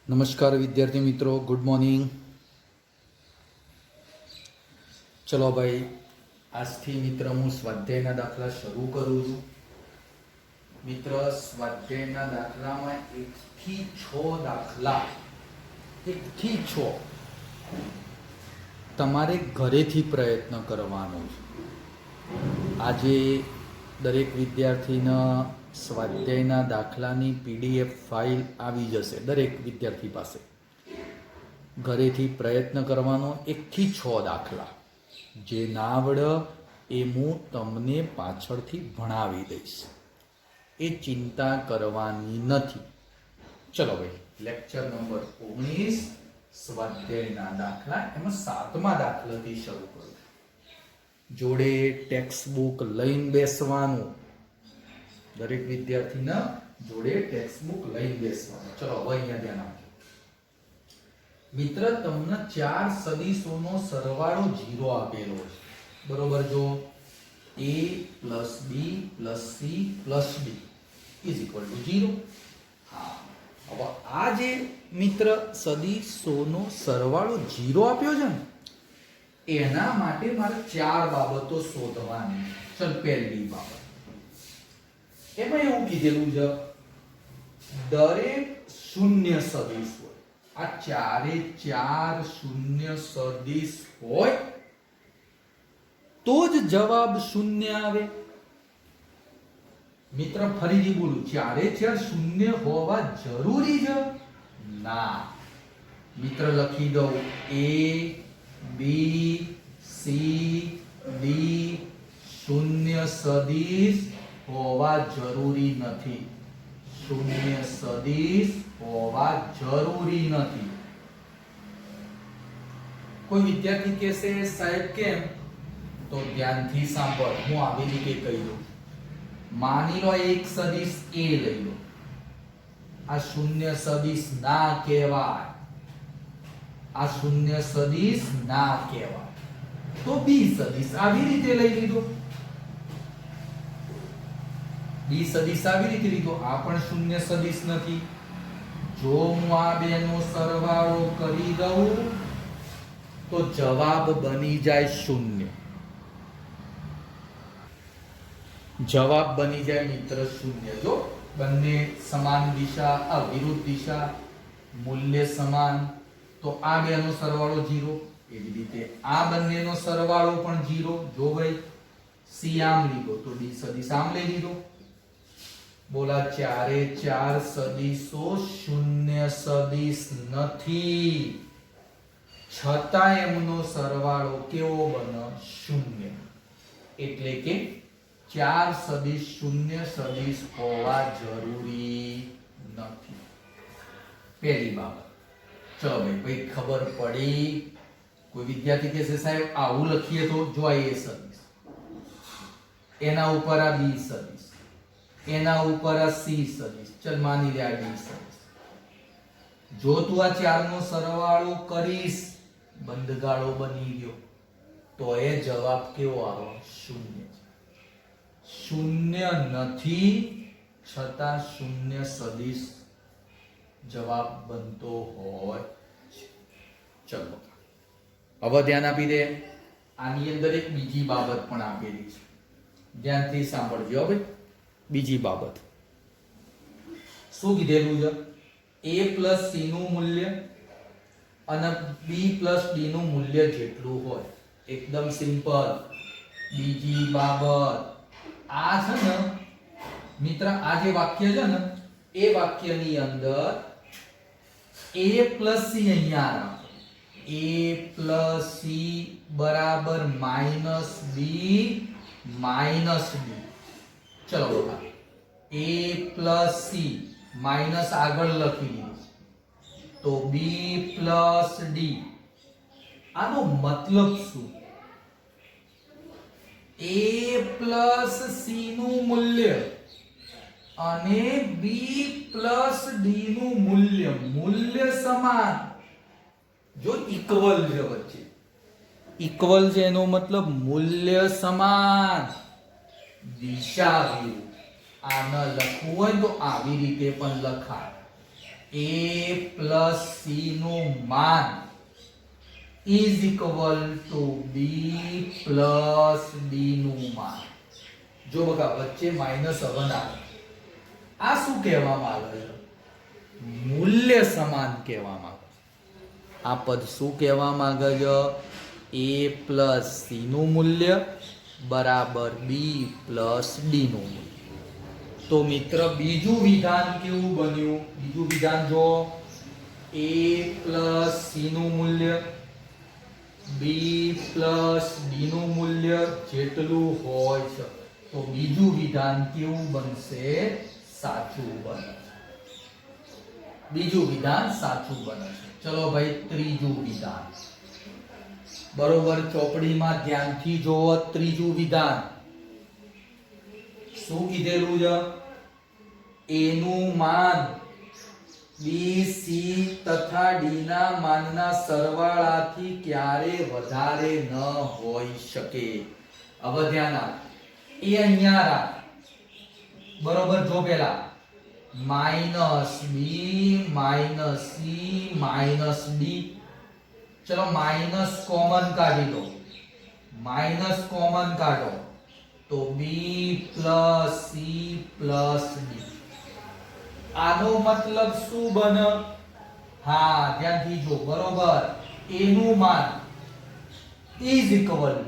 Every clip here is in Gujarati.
નમસ્કાર વિદ્યાર્થી મિત્રો, ગુડ મોર્નિંગ. ચલો ભાઈ, આજથી મિત્ર હું સ્વાધ્યાયના દાખલા શરૂ કરું છું. મિત્ર, સ્વાધ્યાયના દાખલામાં 1 થી 6 દાખલા, 1 થી 6 તમારે ઘરેથી પ્રયત્ન કરવાનો છે. આજે દરેક વિદ્યાર્થીના સ્વાધ્યાયના દાખલાની PDF ફાઇલ આવી જશે દરેક વિદ્યાર્થી પાસે. ઘરેથી પ્રયત્ન કરવાનો 1 થી 6 દાખલા. જે ના આવડે એ હું તમને પાછળથી ભણાવી દઈશ, એ ચિંતા કરવાની નથી. ચલો ભાઈ, લેક્ચર નંબર 19 સ્વાધ્યાયના દાખલા, એમાં 7મા દાખલાથી શરૂ કરું. જોડે ટેક્સ્ટ બુક લઈને બેસવાનું. દરેક વિદ્યાર્થીના જોડે ટેક્સ્ટ બુક લઈને બેસવાનું. ચલો હવે અહીંયા ધ્યાન આપજો. મિત્ર, તમને 4 સદિશોનો સરવાળો 0 આપેલો છે, બરોબર? જો a plus b plus c plus d is equal to 0. હા, હવે આ જે મિત્ર સદિશોનો સરવાળો 0 આપ્યો છે ને, એના માટે મારે 4 બાબતો શોધવાની. ચલ, પહેલી બાબત, એમાં એવું કીધેલું છે, દરેક શૂન્ય સદિશ હોય. આ 4 શૂન્ય સદિશ હોય તો જ જવાબ શૂન્ય આવે. મિત્ર, ફરીથી બોલું, 4 શૂન્ય હોવા જરૂરી છે? ના. મિત્ર, લખી દઉં, a b c d શૂન્ય સદિશ હોવા જરૂરી નથી. શૂન્ય સદિશ હોવા જરૂરી નથી. કોઈ વિદ્યાર્થી કહેશે, સાહેબ કેમ? તો ધ્યાનથી સાંભળ, હું આવી રીતે કહી દઉં. માની લો એક સદિશ a લઈ લો. આ શૂન્ય સદિશ ના કહેવાય. આ શૂન્ય સદિશ ના કહેવાય. તો b સદિશ આવી રીતે લઈ લીધો. b સદિશ આવી રીતે લીધો. આ પણ શૂન્ય સદિશ નથી. જો હું આ બેનો સરવાળો કરી દઉં તો જવાબ બની જાય શૂન્ય. જવાબ બની જાય મિત્ર શૂન્ય. જો બંને સમાન દિશા, વિરુદ્ધ દિશા, મૂલ્ય સમાન, તો આ બેનો સરવાળો 0. એવી રીતે આ બંનેનો સરવાળો પણ 0. જો ભાઈ c આમ લીધો તો d સદિશ આમ લઈ લીધો. બોલા, 4 સદિશો શૂન્ય સદિશ નથી, છતાં એમનો સરવાળો કેવો બને? શૂન્ય. એટલે કે 4 સદિશ શૂન્ય સદિશ હોવા જરૂરી નથી. પહેલી બાબત. ચલો ભાઈ, ખબર પડી? કોઈ વિદ્યાર્થી કહેશે, સાહેબ આવું લખીએ તો? જો આ a સદિશ, એના ઉપર આ b સદિશ, એના ઉપર આ c સદિશ, ચલ માની લે આ d સદિશ. જો તું આ 4 નો સરવાળો કરીશ, બંધગાળો બની ગયો, તો એ જવાબ કેવો આવે? શૂન્ય. શૂન્ય નથી, છતાં શૂન્ય સદિશ જવાબ બનતો હોય. ચલો હવે ધ્યાન આપી દે. આની અંદર એક બીજી બાબત પણ આપેલી છે, ધ્યાનથી સાંભળજો હવે. બીજી બાબત શું કીધેલું છે? a plus c નું મૂલ્ય અને b plus d નું મૂલ્ય જેટલું હોય. એકદમ સિમ્પલ. બીજી બાબત, આ છે ને મિત્ર, આ જે વાક્ય છે ને, એ વાક્યની અંદર a plus c અહીંયા રાખો. a plus c બરાબર minus b minus d. ચલો બતા, a plus c માઇનસ આગળ લખી દીધું તો b plus d. આનો મતલબ શું? a plus c નું મૂલ્ય અને b plus d નું મૂલ્ય સમાન. જો ઇક્વલ છે, વચ્ચે ઇક્વલ છે એનો મતલબ મૂલ્ય સમાન, દિશા વિરુદ્ધ. આને લખવું હોય તો આવી રીતે પણ લખાય. a પ્લસ c નું માન is equal to b plus d નું માન. જો બકા વચ્ચે માઈનસ અવન આવે. આ શું કહેવામાં આવે છે? મૂલ્ય સમાન કહેવામાં આવે છે. આ પદ શું કહેવા માંગે છે? a પ્લસ c નું મૂલ્ય બરાબર b પ્લસ d નું મૂલ્ય. તો મિત્ર બીજું વિધાન કેવું બન્યું? બીજું વિધાન જો a પ્લસ c નું મૂલ્ય b પ્લસ d નું મૂલ્ય જેટલું હોય છે તો બીજું વિધાન કેવું બનશે? સાચું બને. બીજું વિધાન સાચું બને છે. ચલો ભાઈ ત્રીજું વિધાન. બરોબર ચોપડીમાં ધ્યાનથી જોવો. ત્રીજું વિધાન શું કીધેલું છે? a નું માન b c તથા d ના માનના સરવાળાથી ક્યારે વધારે ન હોઈ શકે. હવે ધ્યાન આપ. એ અહીંયા રાખ. બરોબર જો પેલા minus b minus c minus d. ચલો માઈનસ કોમન કાઢી લો. માઈનસ કોમન કાઢો તો b plus c plus d. આનો મતલબ શું બને? હા ધ્યાનથી જો. બરોબર a નું માન ઇઝ ઇક્વલ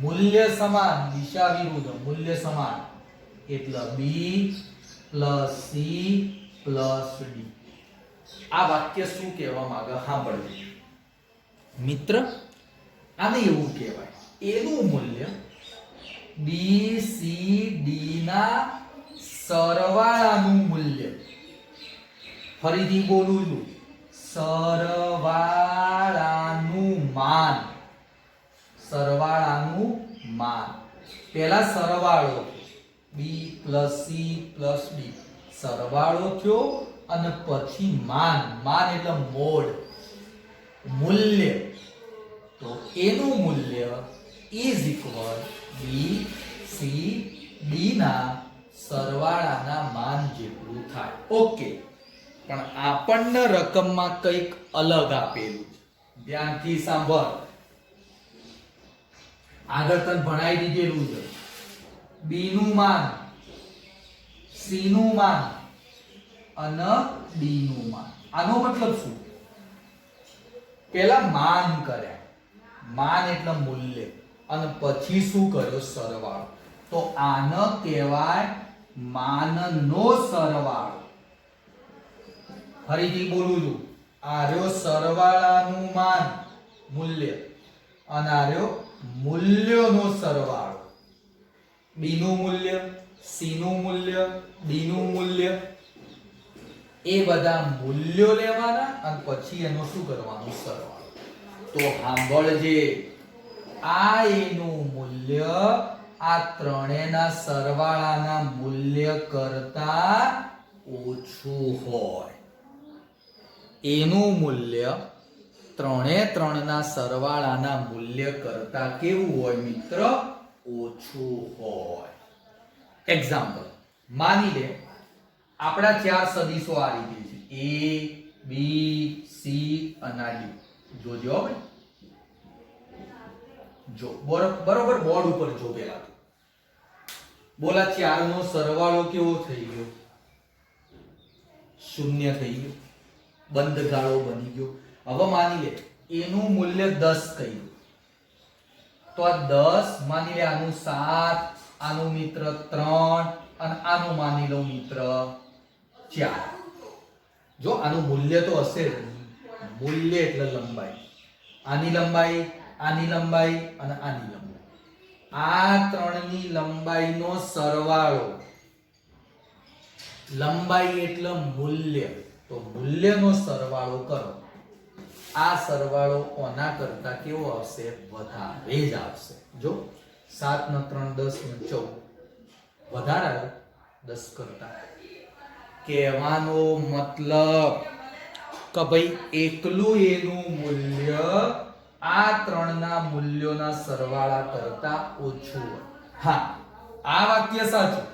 મૂલ્ય સમાન દિશા વિરુદ્ધ મૂલ્ય સમાન એટલે b plus c plus d. આ વાક્ય શું કહેવા માંગે? સાંભળજો મિત્ર. આને એવું કહેવાય a નું મૂલ્ય b c d ના સરવાળાનું મૂલ્ય. ફરીથી બોલું છું, સરવાળાનું માન. સરવાળાનું માન. પહેલા સરવાળો b plus c plus d સરવાળો થયો અને પછી માન. માન એટલે મોડ, મૂલ્ય. તો a નું મૂલ્ય is equal b c d ના સરવાળાના માન જેટલું થાય. ઓકે, પણ આપણને રકમમાં કંઈક અલગ આપેલું છે. ધ્યાનથી સાંભળ. આગળ તને ભણાઈ દીધેલું છે b નું માન, c નું માન અને d નું માન. આનો મતલબ શું? પહેલા માન કર્યા. માન એટલે મૂલ્ય અને પછી શું કર્યો? સરવાળો. તો આને કહેવાય માનનો સરવાળો. ફરીથી બોલું છું, આ રહ્યો સરવાળાનું માન મૂલ્ય અને આ રહ્યો મૂલ્યોનો સરવાળો. b નું મૂલ્ય, c નું મૂલ્ય, d નું મૂલ્ય, એ બધા મૂલ્યો લેવાના અને પછી એનો શું કરવાનું? સરવાળો. તો સાંભળજે, આ a નું મૂલ્ય આ ત્રણેયના સરવાળાના મૂલ્ય કરતા ઓછું હોય. a નું મૂલ્ય ત્રણના સરવાળાના મૂલ્ય કરતા કેવું હોય મિત્ર? ઓછું હોય. એક્ઝામ્પલ માની લે આપણા ચાર સદીશો આ રીતે છે a b c અને d. જોજો ભાઈ, જો બરોબર બોર્ડ ઉપર જો. પેલા બોલા ચારનો સરવાળો કેવો થઈ ગયો? શૂન્ય થઈ ગયો, બંધ ગાળો બની ગયો. હવે માની લે એનું મૂલ્ય 10 કર્યું તો આ 10 માની લે આનું 7, આનું મિત્ર 3 અને આનું માની લો મિત્ર 4. જો આનું મૂલ્ય તો હશે જ. મૂલ્ય એટલે લંબાઈ. આની લંબાઈ, આની લંબાઈ અને આની લંબાઈ. આ ત્રણની લંબાઈનો સરવાળો. લંબાઈ એટલે મૂલ્ય. તો મૂલ્યનો સરવાળો કરો. આ સરવાળો ઓના કરતા કેવો આવશે? વધારે જ આવશે. જો 7 ને 3 10 ને 14 વધારે આવ્યો 10 કરતા. કહેવાનો મતલબ કે ભાઈ એકલું એનું મૂલ્ય આ ત્રણના મૂલ્યોના સરવાળા કરતા ઓછું હોય. હા, આ વાક્ય સાચું.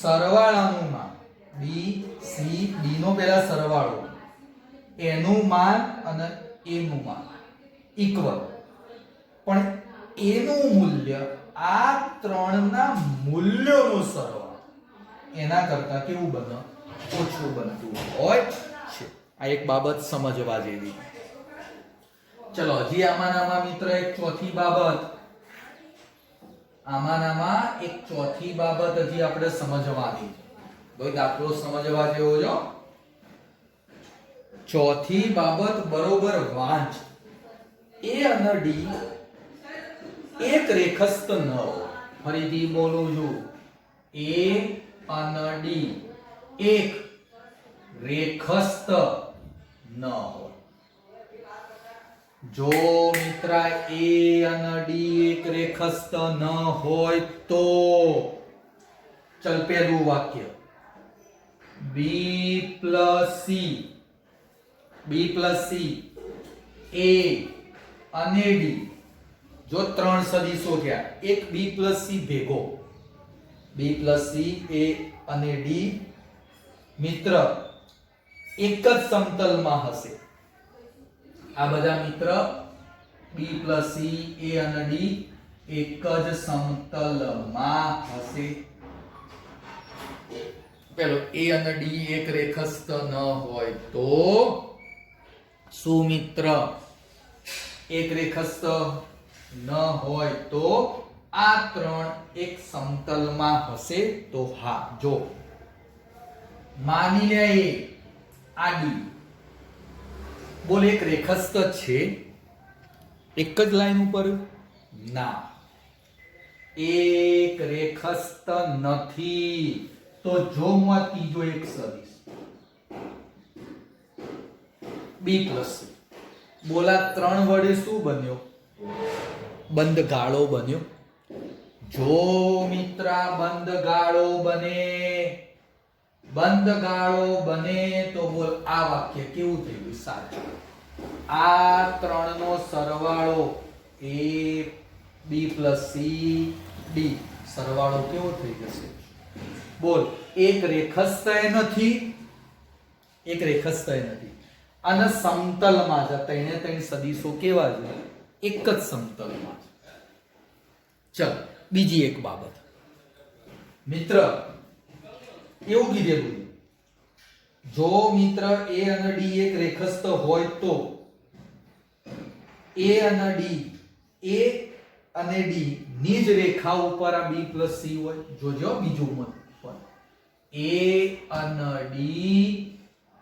સરવાળાનું માન બી સી બી નો પહેલા સરવાળો, એનું માન અને એનું માન ઇક્વલ, પણ એનું મૂલ્ય આ ત્રણના મૂલ્યોનો સરવાળો એના કરતા કેવું બને? ઓછું બનતું હોય છે. આ એક બાબત સમજવા જેવી. ચલો હજી આમાં મિત્ર એક ચોથી બાબત, આમાં એક ચોથી બાબત હજી આપણે સમજવાની છે. કોઈ દાખલો સમજવા જેવો જો. ચોથી બાબત બરોબર વાંચ. એ અને ડી એક રેખસ્થ ન હોય. ફરીથી બોલું છું, એ અને ડી એક રેખસ્થ ન હોય. જો મિત્ર એ અને ડી એક રેખસ્થ ન હોય તો ચલ પહેલું વાક્ય બી પ્લસ સી એ અને ડી, જો ત્રણ સદિશો થયા, એક બી પ્લસ સી ભેગો, બી પ્લસ સી એ અને ડી મિત્ર એક જ સમતલમાં હશે. આ બધા મિત્ર બી પ્લસ સી એ અને ડી એક જ સમતલમાં હશે. પેલો એ અને ડી એક રેખસ્થ ન હોય તો શું મિત્ર? એક રેખસ્થ ન હોય તો આ ત્રણ એક સમતલમાં હશે તો હા. જો માની લે એ આ ડી, બોલ એક રેખસ્થ છે એક જ લાઈન ઉપર? ના, એક રેખસ્થ નથી. તો જો હું આ ત્રીજો એક સદિશ બી પ્લસ સી, બોલા ત્રણ વડે શું બન્યો? બંધ ગાળો બન્યો. જો મિત્ર બંધ ગાળો બને તો બોલ આ વાક્ય કેવું થઈ ગયું? સાચું. આ ત્રણનો સરવાળો એ બી પ્લસ સી ડી સરવાળો કેવો થઈ જશે? બોલ એક રેખસ્થ નથી, અને સમતલમાં છે. ત્રણે ત્રણ સદિશો કેવા છે? એક જ સમતલમાં છે. ચલ બીજી એક બાબત મિત્ર, એવું કીધેલું જો મિત્ર એ અને ડી એક રેખસ્થ હોય તો એ અને ડી ની જ રેખા ઉપર આ બી પ્લસ સી હોય. જોજો બીજું મત પણ એ અને ડી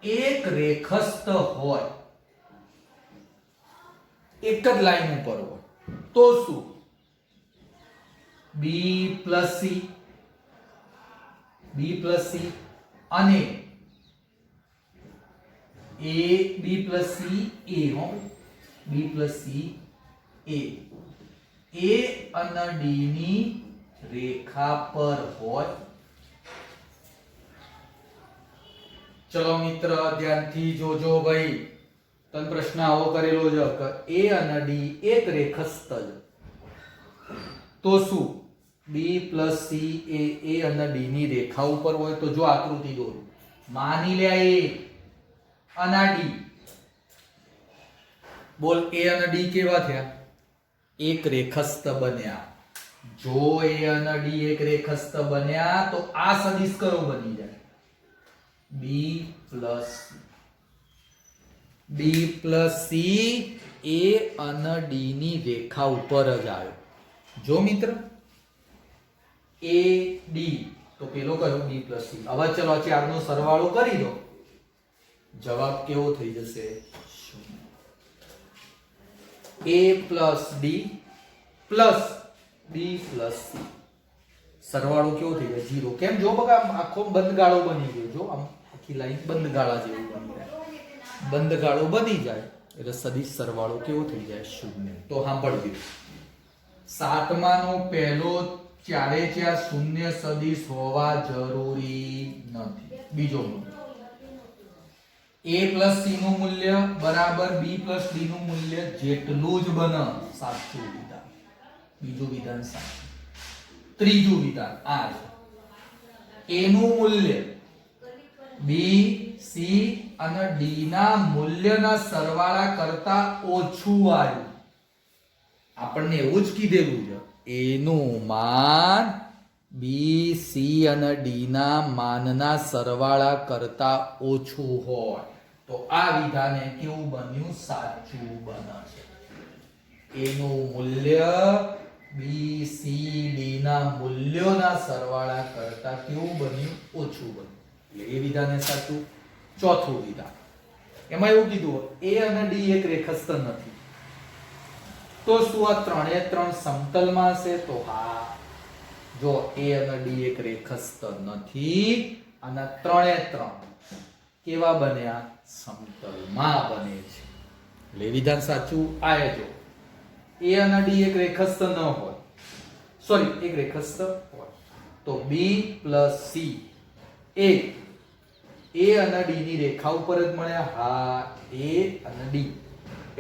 એક રેખસ્થ હોય, એક જ લાઈન ઉપર હોય તો શું? બી પ્લસ સી અને એ બી પ્લસ સી એ અને ડી ની રેખા પર હોય. ચલો મિત્ર ધ્યાનથી જોજો ભાઈ. તને પ્રશ્ન આવો કરેલો છે કે એ અને ડી એક રેખસ્થ છે તો શું? બી પ્લસ સી એ અને ડી ની રેખા ઉપર હોય. તો જો આકૃતિ દોરું, માની લે એ અને ડી, બોલ એ અને ડી કેવા થયા? એક રેખસ્થ બન્યા. જો એ અને ડી એક રેખસ્થ બન્યા તો આ સદિશ કયો બની જાય? બી પ્લસ સી એ અને ડી ની રેખા ઉપર જ આવ્યો. જો મિત્ર એ ડી તો પેલો કયો? બી પ્લસ સી. હવે ચલો આ ચારનો સરવાળો કરી દો, જવાબ કેવો થઈ જશે? a plus D plus B plus C સરવાળો કેવો થઈ જાય? 0. કેમ? જો બગા આખો બંધ ગાળો બની ગયો. જો આમ આખી લાઈન બંધ ગાળા જેવું બની જાય. બંધ ગાળો બની જાય એટલે સદિશ સરવાળો કેવો થઈ જાય? 0. તો સાંભળજો, સાતમાનો પહેલો ચારે ચાર શૂન્ય સદિશ હોવા જરૂરી નથી. બીજો મુદ્દો, a પ્લસ સી નું મૂલ્ય બરાબર બી પ્લસ ડી નું મૂલ્ય જેટલું જ બને. સાચું વિધાન. બીજું વિધાન સાચું. ત્રીજું વિધાન આ છે, a નું મૂલ્ય બી સી અને ડી ના મૂલ્યના સરવાળા કરતા ઓછું આવ્યું. આપણને એવું જ કીધેલું છે એનું માન બી સી અને ડી ના માનના સરવાળા કરતા ઓછું હોય તો આ વિધાને કેવું બન્યું? સાચું બને છે. એનું મૂલ્ય બી સી ડી ના મૂલ્યોના સરવાળા કરતા કેવું બન્યું? ઓછું બન્યું. એટલે એ વિધાને સાચું. ચોથું વિધાન, એમાં એવું કીધું એ અને ડી એક રેખસ્થ નથી, તો શું આ ત્રણે ત્રણ સમતલમાં હશે? તો હા, જો એ અને ડી એક રેખસ્થ નથી અને ત્રણે ત્રણ કેવા બન્યા? સમતલમાં બને છે. એટલે વિધાન સાચું. આ જો એ અને ડી એક રેખસ્થ ન હોય, સોરી એક રેખસ્થ હોય તો બી પ્લસ સી એ અને ડી ની રેખા ઉપર જ મળ્યા. હા, એ અને ડી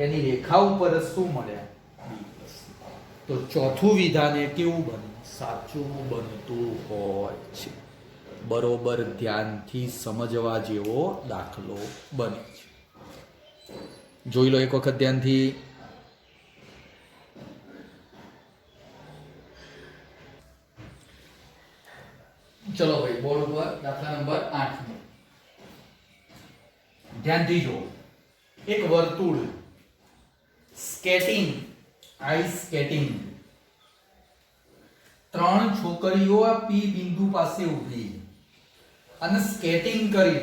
એની રેખા ઉપર જ શું મળ્યા? બી પ્લસ સી. તો ચોથું વિધાન એ કેવું બને? સાચું બનતું હોય છે. બરોબર ધ્યાનથી સમજવા જેવો દાખલો બને છે. જોઈ લો એક વખત ધ્યાનથી. ચલો ભાઈ, બોર્ડ ઉપર દાખલા નંબર 8 નો ધ્યાનથી જો. એક વર્તુળ, સ્કેટિંગ, આઈસ સ્કેટિંગ. ત્રણ છોકરીઓ આ પી બિંદુ પાસે ઊભી અને સ્કેટિંગ કરી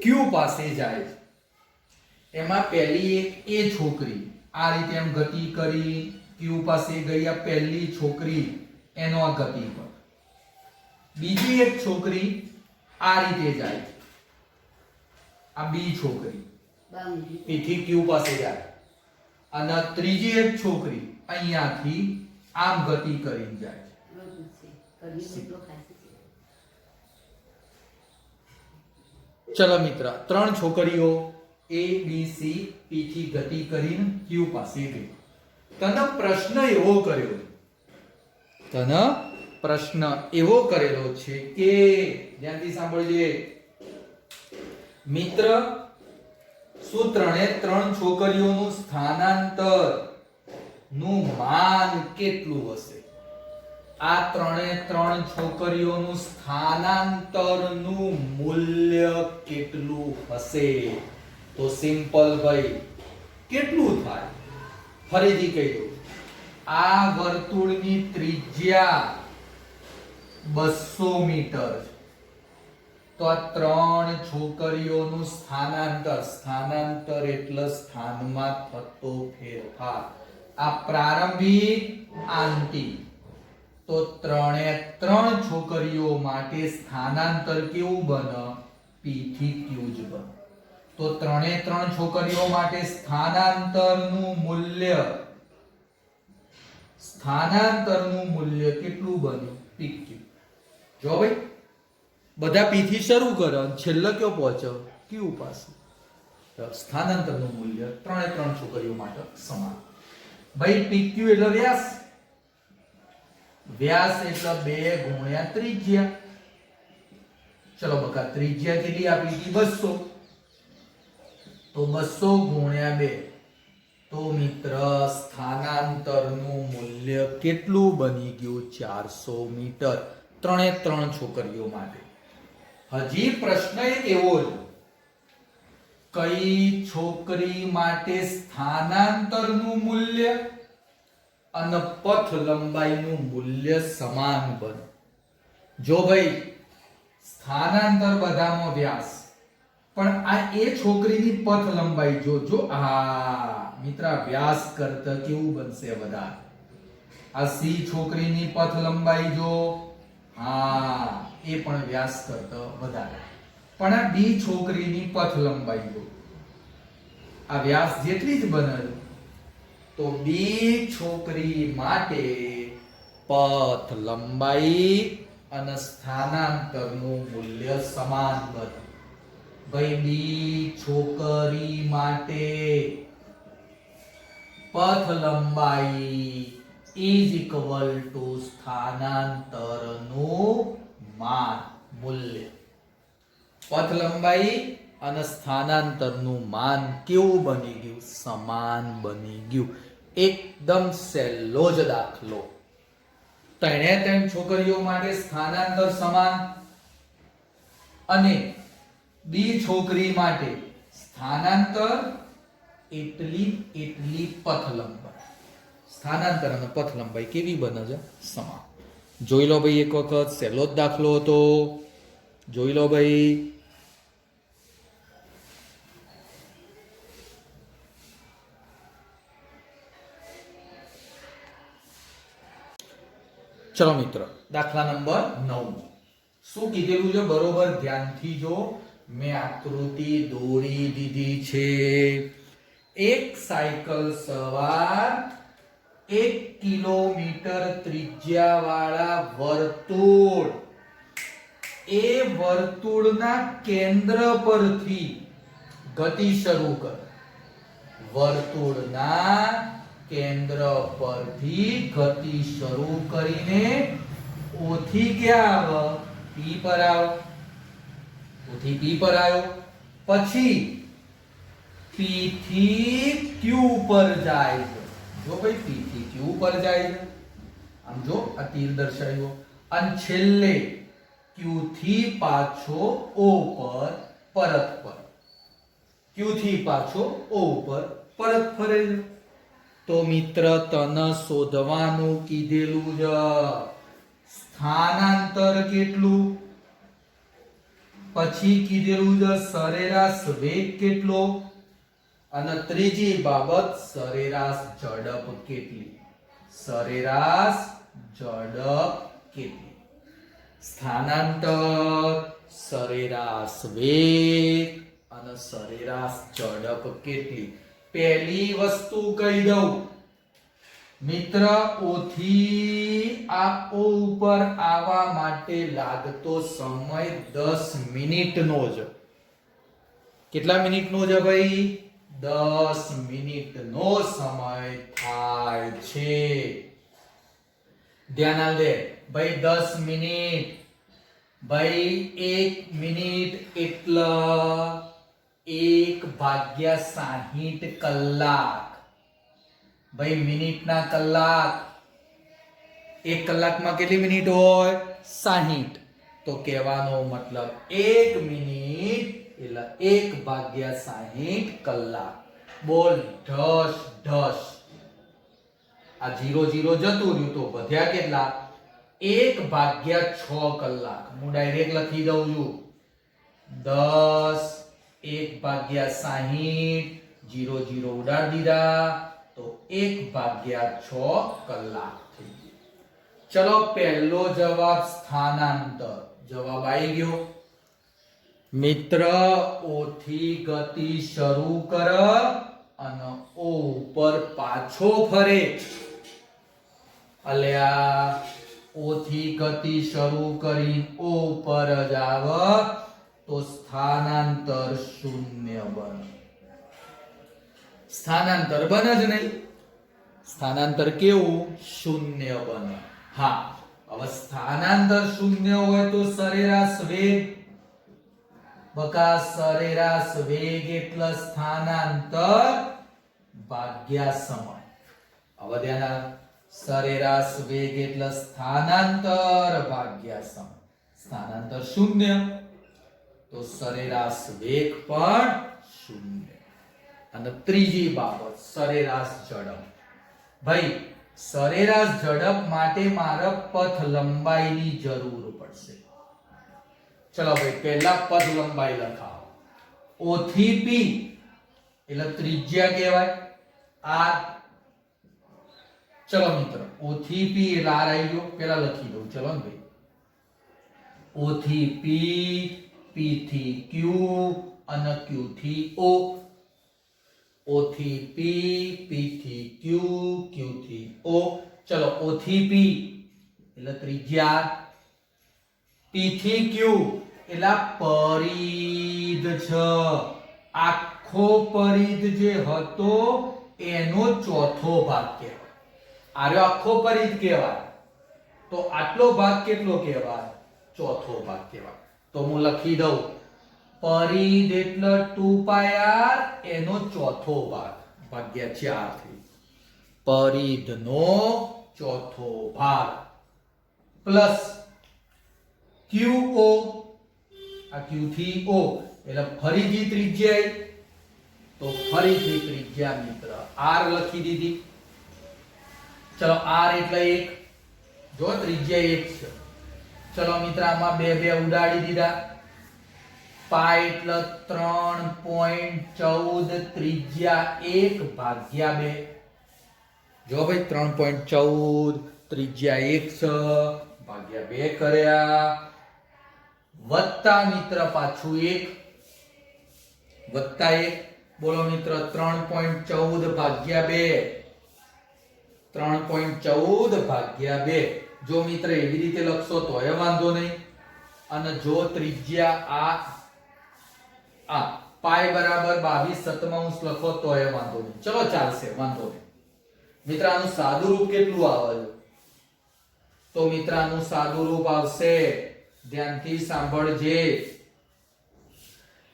ક્યુ પાસે જાય છે. એમાં પહેલી એક એ છોકરી આ રીતે એમ ગતિ કરી ક્યુ પાસે ગઈ. આ પહેલી છોકરી એનો આ ગતિ પર. બીજી એક છોકરી આ રીતે જાય, આ બી છોકરી એથી ક્યુ પાસે જાય. અને ત્રીજી એક છોકરી અહીંયાથી આમ ગતિ કરીને જાય. ચલો મિત્ર, ત્રણ છોકરીઓ એ બી સી પી થી ગતિ કરીને ક્યુ પાસે ગઈ. તને પ્રશ્ન એવો કરેલો છે કે, ધ્યાનથી સાંભળજે મિત્ર, શું ત્રણે ત્રણ છોકરીઓનું સ્થાનાંતર નું માન કેટલું હશે? આ ત્રણે ત્રણ છોકરીઓનું સ્થાનાંતરનું મૂલ્ય કેટલું હશે? તો સિમ્પલ ભાઈ, કેટલું થાય? ફરીથી કહી દઉં, આ વર્તુળની ત્રિજ્યા 200 મીટર છે. તો આ ત્રણ છોકરીઓનું સ્થાનાંતર એટલે સ્થાનમાં થતો ફેરફાર. આ પ્રારંભિક આંટી. તો ત્રણે ત્રણ છોકરીઓ માટે સ્થાનાંતર કેવું બને? પી થી ક્યુ જ બને. તો ત્રણે ત્રણ છોકરીઓ માટે સ્થાનાંતરનું મૂલ્ય કેટલું બન્યું? પી ક્યુ. જો ભાઈ, બધા પી થી શરૂ કરે અને છેલ્લે કયો પહોંચ્યો? ક્યુ પાસે. સ્થાનાંતરનું મૂલ્ય ત્રણે ત્રણ છોકરીઓ માટે સમાન. ભાઈ પી ક્યુ એટલે વ્યાસ. વ્યાસ એટલે 2 ગુણ્યા ત્રિજ્યા. ચલો બકા, ત્રિજ્યા કેટલી આપી હતી? 200. તો 200 ગુણ્યા 2. તો મિત્ર, સ્થાનાંતરનું મૂલ્ય કેટલું બની ગયું? 400 મીટર. ત્રણે ત્રણ છોકરીઓ માટે. હજી પ્રશ્ન એક એવો છે, કઈ છોકરી માટે સ્થાનાંતરનું મૂલ્ય અને પથ લંબાઈનું મૂલ્ય સમાન બને? જો ભાઈ, સ્થાનાંતર બધામાં વ્યાસ, પણ આ એ છોકરીની પથ લંબાઈ જો આ મિત્ર વ્યાસ કરતા કેવું બનશે? વધારે. આ સી છોકરીની પથ લંબાઈ જો, હા, એ પણ વ્યાસ કરતા વધારે. પણ આ બી છોકરીની પથ લંબાઈ જો, આ વ્યાસ જેટલી જ બને. તો બી છોકરી માટે પથ લંબાઈ અને સ્થાનાંતરનું મૂલ્ય સમાન બને. ભાઈ, બી છોકરી માટે પથ લંબાઈ ઇઝ ઇક્વલ ટુ સ્થાનાંતરનું માન, મૂલ્ય. પથ લંબાઈ અને સ્થાનાંતરનું માન કેવું બની ગયું? સમાન બની ગયું. એકદમ સહેલો જ દાખલો. ત્રણે ત્રણ છોકરીઓ માટે સ્થાનાંતર સમાન અને બી છોકરી માટે સ્થાનાંતર એટલી પથ લંબાઈ. સ્થાનાંતર અને પથ લંબાઈ કેવી બને છે? સમાન. જોઈ લો ભાઈ, એક વખત સહેલો જ દાખલો હતો. જોઈ લો ભાઈ. ચલો મિત્રો, દાખલા નંબર 9. શું કીધેલું છે? બરોબર ધ્યાનથી જો. મેં આકૃતિ દોરી દીધી છે. એક સાયકલ સવાર 1 કિલોમીટર ત્રિજ્યાવાળા વર્તુળ, એ વર્તુળના કેન્દ્ર પરથી ગતિ શરૂ કરે. વર્તુળના કેન્દ્ર પરથી ગતિ શરૂ કરીને O થી ક્યાં આવે? P પર આવે. O થી P પર આવ્યો. પછી P થી Q પર જાય છે. જો ભાઈ, P થી Q પર જાય છે. આમ જો, આ તીર દર્શાવ્યો. અને છેલ્લે Q થી પાછો O પર પરત ફરે. Q થી પાછો O પર પરત ફરે છે. તો મિત્ર, તને શોધવાનું કીધેલું છે સ્થાનાંતર કેટલું, પછી કીધેલું છે સરેરાશ વેગ કેટલો, અને ત્રીજી બાબત સરેરાશ ઝડપ કેટલી. સરેરાશ ઝડપ કેટલી? સ્થાનાંતર, સરેરાશ વેગ અને સરેરાશ ઝડપ કેટલી? પહેલી વસ્તુ કહી દઉં મિત્ર, O થી આ O ઉપર આવવા માટે લાગતો સમય 10 મિનિટનો છે. કેટલા મિનિટનો છે ભાઈ? 10 મિનિટનો સમય થાય છે. ધ્યાન આલ દે ભાઈ. 10 મિનિટ ભાઈ, 1 મિનિટ એટલે 1/60 કલાક. ભાઈ, મિનિટના કલાક. 1 કલાકમાં કેટલી મિનિટ હોય? 60. તો કહેવાનો મતલબ 1 મિનિટ એટલે 1/60 કલાક. બોલ ઢસ ઢસ. આ 0 0 જતું રહ્યું તો વધ્યા કેટલા? 1/6 કલાક. હું ડાયરેક્ટ લખી દઉં છું. 10 1/60, 0 0 ઉડાડી દીધા તો 1/6 કલાક થઈ ગયો. ચલો, પહેલો જવાબ સ્થાનાંતર. જવાબ આવી ગયો મિત્ર. O થી ગતિ શરૂ કર અને O ઉપર પાછો ફરે. અલ્યા, O થી ગતિ શરૂ કરી O ઉપર જ આવે તો સ્થાનાંતર શૂન્ય બને. સ્થાનાંતર બને જ નહીં. સ્થાનાંતર કેવું? શૂન્ય બને. હા, હવે સ્થાનાંતર શૂન્ય હોય તો સરેરાશ વેગ. બકા, સરેરાશ વેગ એટલે સ્થાનાંતર ભાગ્યા સમય. હવે ધ્યાન આપ. સરેરાશ વેગ એટલે સ્થાનાંતર ભાગ્યા સમય. સ્થાનાંતર શૂન્ય તો સરેરાશ વેગ પણ શૂન્ય. અને ત્રીજી બાબત સરેરાશ ઝડપ. ભાઈ, સરેરાશ ઝડપ માટે મારે પથ લંબાઈની જરૂર પડશે. ચલો ભાઈ, પહેલા પથ લંબાઈ લખાવો. O થી P એટલે ત્રિજ્યા કહેવાય. R. ચલો મિત્ર, O થી P એટલે R આવી ગયો. પહેલા લખી દઉં. ચલો ને ભાઈ. O થી P, P થી Q અને Q થી O. O થી P, P થી Q, Q થી O. ચલો, O થી P એટલે ત્રિજ્યા. P થી Q એટલે પરિધ છે. આખો પરિધ જે હતો એનો ચોથો ભાગ કહેવાય. આર્યો આખો પરિધ કહેવાય. તો આટલો ભાગ કેટલો કહેવાય? ચોથો ભાગ કહેવાય. તો હું લખી દઉં પરિધ એટલે 2πr એનો ચોથો ભાગ ભાગ્યા 4 થઈ પરિધનો ચોથો ભાગ પ્લસ QO આ Q થી O એટલે ફરીથી ત્રિજ્યા તો ફરીથી ત્રિજ્યા મિત્ર R લખી દીધી ચલો R એટલે 1 જો ત્રિજ્યા 1 છે ચલો મિત્ર આમાં બે બે ઉડાડી દીધા પાઈ એટલે 3.14 ત્રિજ્યા 1 ભાગ્યા 2 જો ભાઈ 3.14 ત્રિજ્યા 1 છે ભાગ્યા 2 કર્યા વત્તા મિત્ર પાછું 1 વત્તા 1 બોલો મિત્ર 3.14 ભાગ્યા 2 3.14 ભાગ્યા 2 જો મિત્ર એવી રીતે લખશો તો એ વાંધો નહીં અને જો ત્રિજ્યા આ પાઈ બરાબર 22/7 લખો તો એ વાંધો નહીં ચલો ચાલશે વાંધો નહીં મિત્ર આનું સાદું રૂપ કેટલું આવે છે તો મિત્ર આનું સાદું રૂપ આવશે ધ્યાનથી સાંભળજે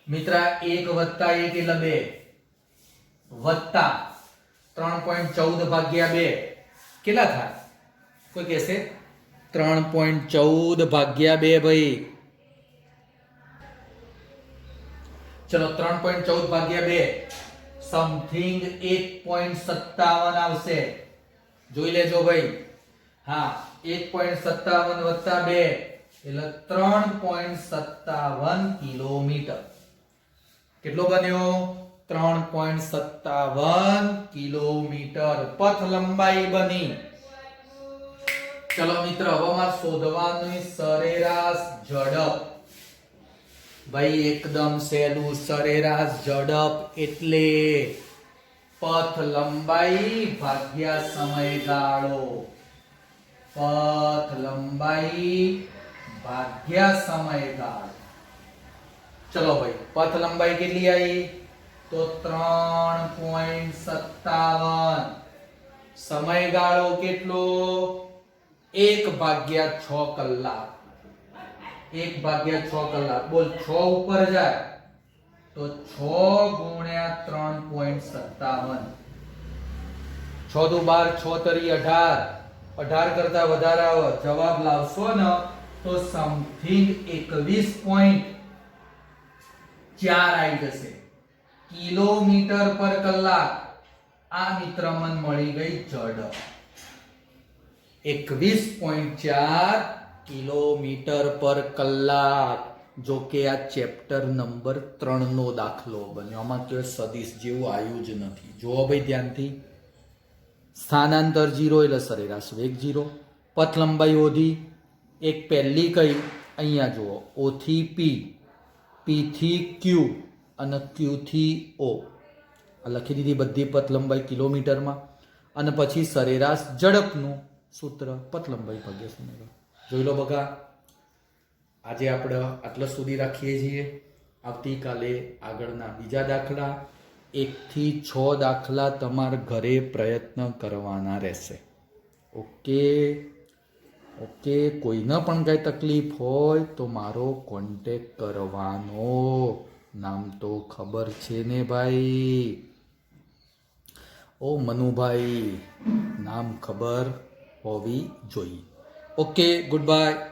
મિત્ર 1 + 1 એટલે 2 વત્તા 3.14 ભાગ્યા 2 કેટલા થાય કોઈ કહેશે 3.14 ભાગ્યા 2 ભાઈ ચલો 3.14 ભાગ્યા 2 સમથિંગ 1.57 આવશે જોઈ લેજો ભાઈ હા 1.57 વત્તા 2 એટલે 3.57 કિલોમીટર કેટલો બન્યો 3.57 કિલોમીટર પથ લંબાઈ બની ચલો મિત્ર હવે મારે શોધવાની સરેરાશ ઝડપ ભાઈ એકદમ સહેલું સરેરાશ ઝડપ એટલે પથ લંબાઈ ભાગ્યા સમયગાળો પથ લંબાઈ ભાગ્યા સમયગાળો ચલો ભાઈ પથ લંબાઈ કેટલી આવી તો 3.57 સમયગાળો કેટલો 1/6 કલાક 1/6 કલાક બોલ 6 ઉપર જાય તો 6 ગુણ્યા 3.57 6 દુ 12 6 તરી 18 18 કરતા વધારે આવે જવાબ લાવશો ને તો સમથિંગ 21.4 આવી જશે કિલોમીટર પર કલાક આ મિત્ર મન મળી ગઈ ઝડપ 21.4 કિલોમીટર પર કલાક જો કે આ ચેપ્ટર નંબર 3 નો દાખલો બન્યો આમાં કે સદિશ જેવું આવ્યું જ નથી જોવો ભાઈ ધ્યાનથી સ્થાનાંતર 0 એટલે સરેરાશ વેગ 0 પથ લંબાઈ ઓધી એક પહેલી કઈ અહીંયા જુઓ O થી P P થી Q અને Q થી O લખી દીધી બધી પથ લંબાઈ કિલોમીટરમાં અને પછી સરેરાશ ઝડપનું સૂત્ર પથ લંબાઈ ભાગ્યા સમયગાળો જોઈ લો બગા આજે આપણે આટલા સુધી રાખીએ છીએ આવતીકાલે આગળના બીજા દાખલા 1 થી 6 દાખલા તમારા ઘરે પ્રયત્ન કરવાના રહેશે ઓકે ઓકે કોઈને પણ કઈ તકલીફ હોય તો મારો કોન્ટેક્ટ કરવાનો નામ તો ખબર છે ને ભાઈ ઓ મનુભાઈ નામ ખબર હોવી જોઈએ ઓકે ગુડ બાય